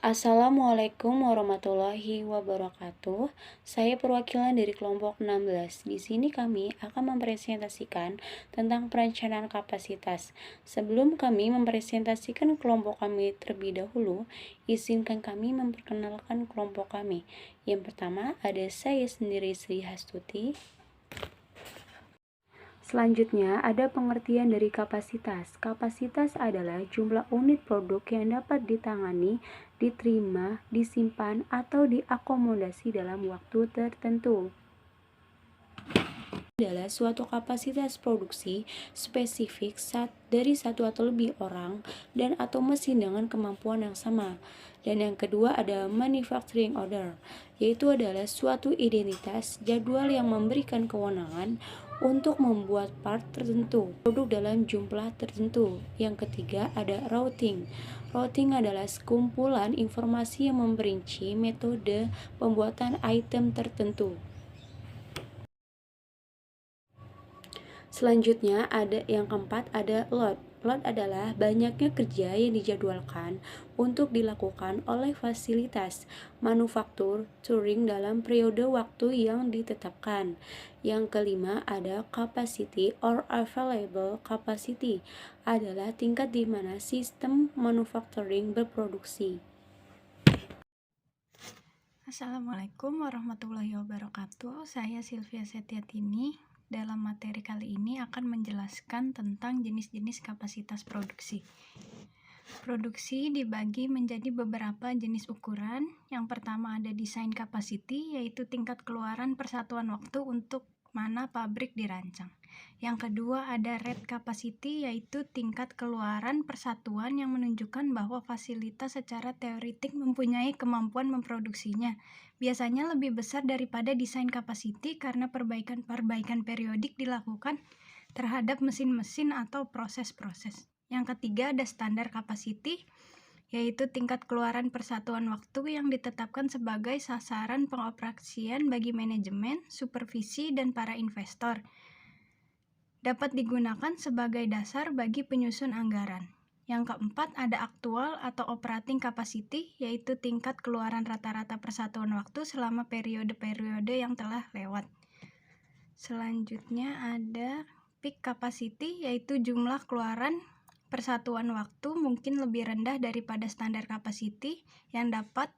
Assalamualaikum warahmatullahi wabarakatuh. Saya perwakilan dari kelompok 16. Di sini kami akan mempresentasikan tentang perencanaan kapasitas. Sebelum kami mempresentasikan kelompok kami terlebih dahulu, izinkan kami memperkenalkan kelompok kami. Yang pertama ada saya sendiri, Sri Hastuti. Selanjutnya, ada pengertian dari kapasitas. Kapasitas adalah jumlah unit produk yang dapat ditangani, diterima, disimpan, atau diakomodasi dalam waktu tertentu. Adalah suatu kapasitas produksi spesifik dari satu atau lebih orang dan atau mesin dengan kemampuan yang sama. Dan yang kedua ada manufacturing order, yaitu adalah suatu identitas jadwal yang memberikan kewenangan untuk membuat part tertentu, produk dalam jumlah tertentu. Yang ketiga ada routing. Routing adalah sekumpulan informasi yang memperinci metode pembuatan item tertentu. Selanjutnya ada yang keempat ada load. Load adalah banyaknya kerja yang dijadwalkan untuk dilakukan oleh fasilitas manufaktur touring dalam periode waktu yang ditetapkan. Yang kelima ada capacity or available capacity, adalah tingkat di mana sistem manufacturing berproduksi. Assalamualaikum warahmatullahi wabarakatuh. Saya Sylvia Setiatini. Dalam materi kali ini akan menjelaskan tentang jenis-jenis kapasitas produksi. Produksi dibagi menjadi beberapa jenis ukuran. Yang pertama ada design capacity, yaitu tingkat keluaran persatuan waktu untuk mana pabrik dirancang. Yang kedua ada rate capacity, yaitu tingkat keluaran persatuan yang menunjukkan bahwa fasilitas secara teoretik mempunyai kemampuan memproduksinya. Biasanya lebih besar daripada desain capacity karena perbaikan periodik dilakukan terhadap mesin-mesin atau proses-proses. Yang ketiga ada standar capacity, yaitu tingkat keluaran persatuan waktu yang ditetapkan sebagai sasaran pengoperasian bagi manajemen, supervisi, dan para investor. Dapat digunakan sebagai dasar bagi penyusun anggaran. Yang keempat ada aktual atau operating capacity, yaitu tingkat keluaran rata-rata persatuan waktu selama periode-periode yang telah lewat. Selanjutnya ada peak capacity, yaitu jumlah keluaran persatuan waktu mungkin lebih rendah daripada standar capacity yang dapat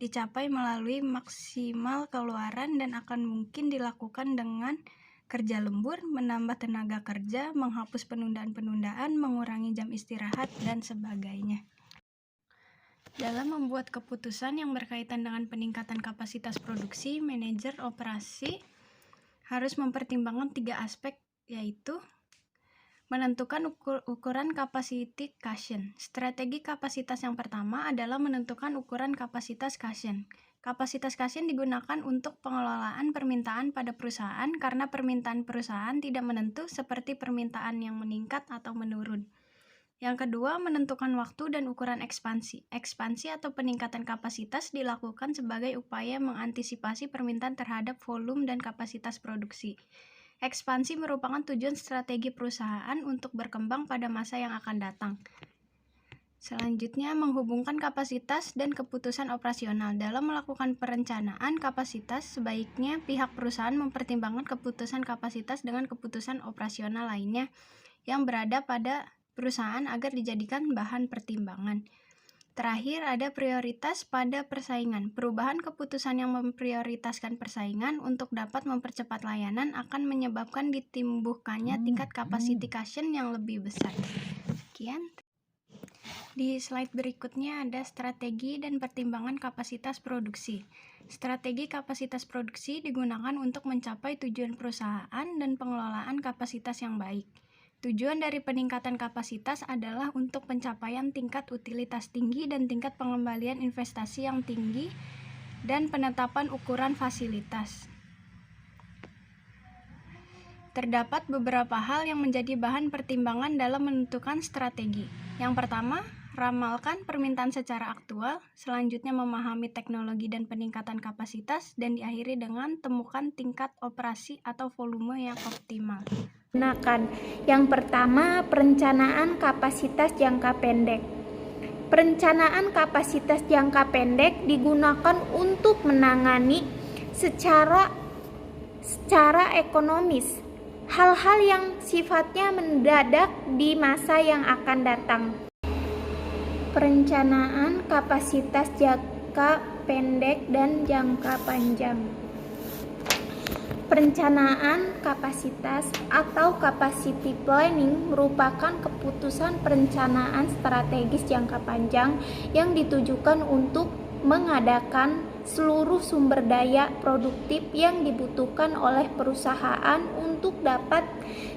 dicapai melalui maksimal keluaran dan akan mungkin dilakukan dengan kerja lembur, menambah tenaga kerja, menghapus penundaan-penundaan, mengurangi jam istirahat, dan sebagainya. Dalam membuat keputusan yang berkaitan dengan peningkatan kapasitas produksi, manajer operasi harus mempertimbangkan 3 aspek, yaitu menentukan ukuran capacity cushion. Strategi kapasitas yang pertama adalah menentukan ukuran kapasitas cushion. Kapasitas cushion digunakan untuk pengelolaan permintaan pada perusahaan karena permintaan perusahaan tidak menentu seperti permintaan yang meningkat atau menurun. Yang kedua, menentukan waktu dan ukuran ekspansi. Ekspansi atau peningkatan kapasitas dilakukan sebagai upaya mengantisipasi permintaan terhadap volume dan kapasitas produksi. Ekspansi merupakan tujuan strategi perusahaan untuk berkembang pada masa yang akan datang. Selanjutnya, menghubungkan kapasitas dan keputusan operasional. Dalam melakukan perencanaan kapasitas, sebaiknya pihak perusahaan mempertimbangkan keputusan kapasitas dengan keputusan operasional lainnya yang berada pada perusahaan agar dijadikan bahan pertimbangan. Terakhir, ada prioritas pada persaingan. Perubahan keputusan yang memprioritaskan persaingan untuk dapat mempercepat layanan akan menyebabkan ditimbuhkannya tingkat capacity cushion yang lebih besar. Sekian. Di slide berikutnya ada strategi dan pertimbangan kapasitas produksi. Strategi kapasitas produksi digunakan untuk mencapai tujuan perusahaan dan pengelolaan kapasitas yang baik. Tujuan dari peningkatan kapasitas adalah untuk pencapaian tingkat utilitas tinggi dan tingkat pengembalian investasi yang tinggi dan penetapan ukuran fasilitas. Terdapat beberapa hal yang menjadi bahan pertimbangan dalam menentukan strategi. Yang pertama, ramalkan permintaan secara aktual, selanjutnya memahami teknologi dan peningkatan kapasitas, dan diakhiri dengan temukan tingkat operasi atau volume yang optimal. Yang pertama, perencanaan kapasitas jangka pendek. Perencanaan kapasitas jangka pendek digunakan untuk menangani secara ekonomis hal-hal yang sifatnya mendadak di masa yang akan datang. Perencanaan kapasitas jangka pendek dan jangka panjang. Perencanaan kapasitas atau capacity planning merupakan keputusan perencanaan strategis jangka panjang yang ditujukan untuk mengadakan seluruh sumber daya produktif yang dibutuhkan oleh perusahaan untuk dapat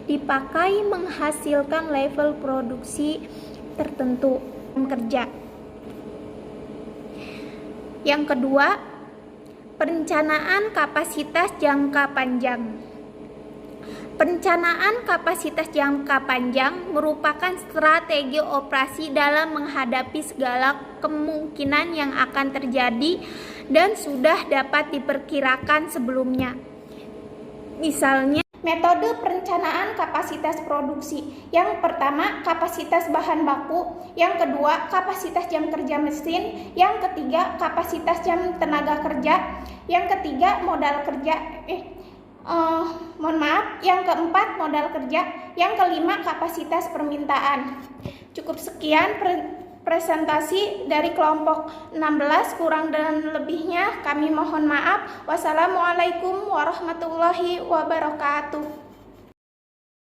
dipakai menghasilkan level produksi tertentu kerja. Yang kedua, perencanaan kapasitas jangka panjang. Perencanaan kapasitas jangka panjang merupakan strategi operasi dalam menghadapi segala kemungkinan yang akan terjadi dan sudah dapat diperkirakan sebelumnya. Misalnya, metode perencanaan kapasitas produksi. Yang pertama, kapasitas bahan baku. Yang kedua, kapasitas jam kerja mesin. Yang ketiga, kapasitas jam tenaga kerja. Yang ketiga, modal kerja. Yang keempat, modal kerja. Yang kelima, kapasitas permintaan. Cukup sekian presentasi dari kelompok 16, kurang dan lebihnya kami mohon maaf. Wassalamualaikum warahmatullahi wabarakatuh.